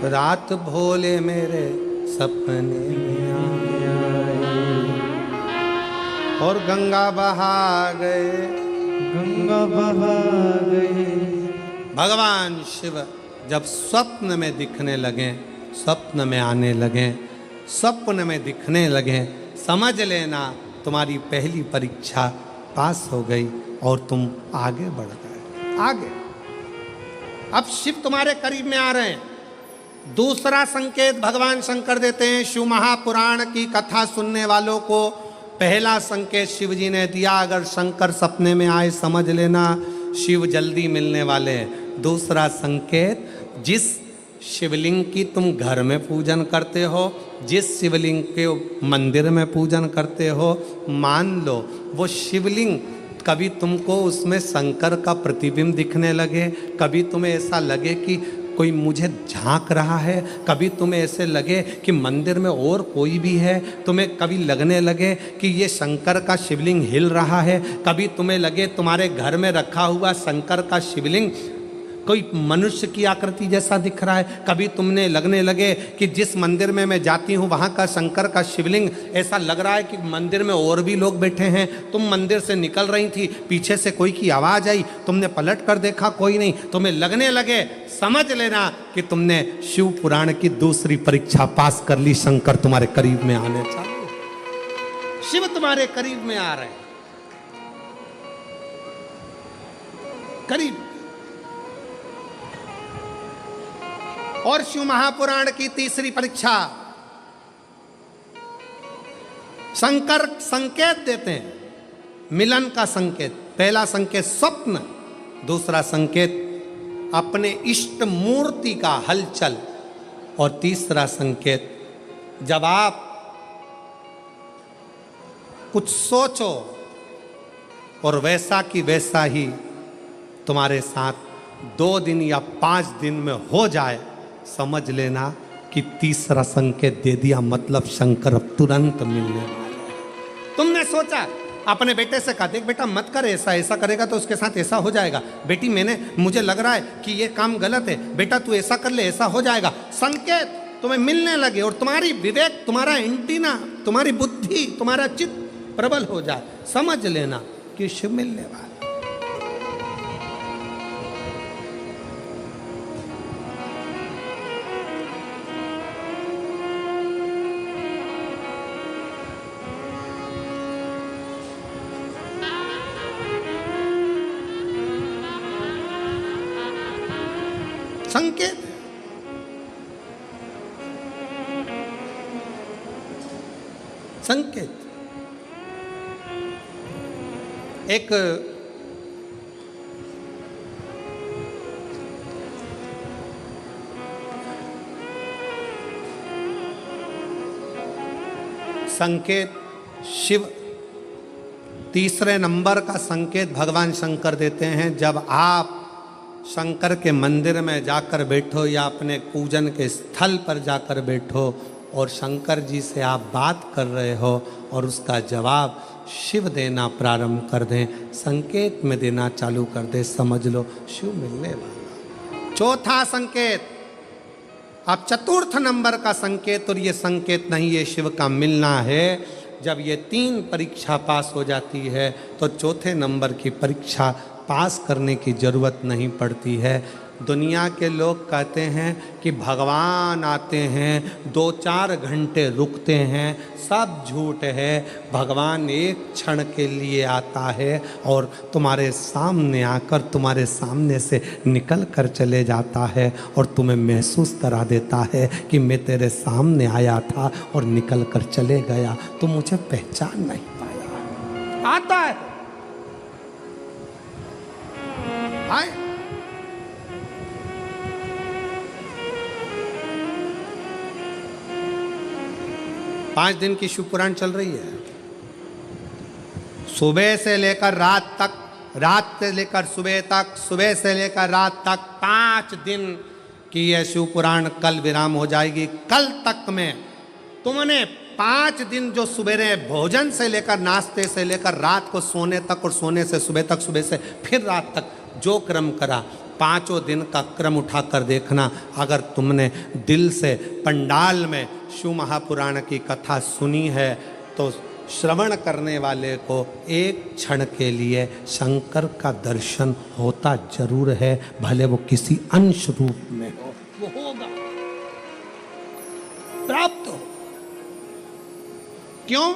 रात भोले मेरे सपने में आए और गंगा बहा गए, गंगा बहा गए। भगवान शिव जब स्वप्न में दिखने लगे, स्वप्न में आने लगे, स्वप्न में दिखने लगे, समझ लेना तुम्हारी पहली परीक्षा पास हो गई और तुम आगे बढ़ गए। आगे अब शिव तुम्हारे करीब में आ रहे हैं। दूसरा संकेत भगवान शंकर देते हैं। शिव महापुराण की कथा सुनने वालों को पहला संकेत शिव जी ने दिया, अगर शंकर सपने में आए समझ लेना शिव जल्दी मिलने वाले हैं। दूसरा संकेत, जिस शिवलिंग की तुम घर में पूजन करते हो, जिस शिवलिंग के मंदिर में पूजन करते हो, मान लो वो शिवलिंग कभी तुमको उसमें शंकर का प्रतिबिंब दिखने लगे, कभी तुम्हें ऐसा लगे कि कोई मुझे झांक रहा है, कभी तुम्हें ऐसे लगे कि मंदिर में और कोई भी है, तुम्हें कभी लगने लगे कि ये शंकर का शिवलिंग हिल रहा है, कभी तुम्हें लगे तुम्हारे घर में रखा हुआ शंकर का शिवलिंग कोई मनुष्य की आकृति जैसा दिख रहा है, कभी तुमने लगने लगे कि जिस मंदिर में मैं जाती हूँ वहाँ का शंकर का शिवलिंग ऐसा लग रहा है कि मंदिर में और भी लोग बैठे हैं। तुम मंदिर से निकल रही थी, पीछे से कोई की आवाज़ आई, तुमने पलट कर देखा कोई नहीं, तुम्हें लगने लगे, समझ लेना कि तुमने शिव पुराण की दूसरी परीक्षा पास कर ली। शंकर तुम्हारे करीब में आने चालू, शिव तुम्हारे करीब में आ रहे हैं, करीब। और शिव महापुराण की तीसरी परीक्षा, शंकर संकेत देते हैं, मिलन का संकेत। पहला संकेत स्वप्न, दूसरा संकेत अपने इष्ट मूर्ति का हलचल, और तीसरा संकेत जब आप कुछ सोचो और वैसा कि वैसा ही तुम्हारे साथ 2 दिन या 5 दिन में हो जाए, समझ लेना कि तीसरा संकेत दे दिया, मतलब शंकर अब तुरंत मिलने वाले हैं। तुमने सोचा, अपने बेटे से कहा, देख बेटा मत कर ऐसा, ऐसा करेगा तो उसके साथ ऐसा हो जाएगा। बेटी मुझे लग रहा है कि ये काम गलत है, बेटा तू ऐसा कर ले, ऐसा हो जाएगा। संकेत तुम्हें मिलने लगे और तुम्हारी विवेक, तुम्हारा एंटीना, तुम्हारी बुद्धि, तुम्हारा चित्त प्रबल हो जाए, समझ लेना कि शिव मिलने वाला। संकेत संकेत एक संकेत शिव तीसरे नंबर का संकेत भगवान शंकर देते हैं। जब आप शंकर के मंदिर में जाकर बैठो या अपने पूजन के स्थल पर जाकर बैठो और शंकर जी से आप बात कर रहे हो और उसका जवाब शिव देना प्रारंभ कर दें, संकेत में देना चालू कर दे, समझ लो शिव मिलने वाला। चौथा संकेत, अब चतुर्थ नंबर का संकेत, और ये संकेत नहीं, ये शिव का मिलना है। जब ये 3 परीक्षा पास हो जाती है तो चौथे नंबर की परीक्षा पास करने की ज़रूरत नहीं पड़ती है। दुनिया के लोग कहते हैं कि भगवान आते हैं 2-4 घंटे रुकते हैं, सब झूठ है। भगवान एक क्षण के लिए आता है और तुम्हारे सामने आकर तुम्हारे सामने से निकल कर चले जाता है और तुम्हें महसूस करा देता है कि मैं तेरे सामने आया था और निकल कर चले गया, तुम मुझे पहचान नहीं पाया। आता है, आए। पांच दिन की शिव पुराण चल रही है, सुबह से लेकर रात तक, रात से लेकर सुबह तक, सुबह से लेकर रात तक 5 दिन की यह शिव पुराण कल विराम हो जाएगी। कल तक में तुमने 5 दिन जो सुबह भोजन से लेकर नाश्ते से लेकर रात को सोने तक और सोने से सुबह तक, सुबह से फिर रात तक जो क्रम करा, पांचों दिन का क्रम उठाकर देखना। अगर तुमने दिल से पंडाल में शिव महापुराण की कथा सुनी है तो श्रवण करने वाले को एक क्षण के लिए शंकर का दर्शन होता जरूर है, भले वो किसी अंश रूप में हो, वो होगा, प्राप्त हो। क्यों?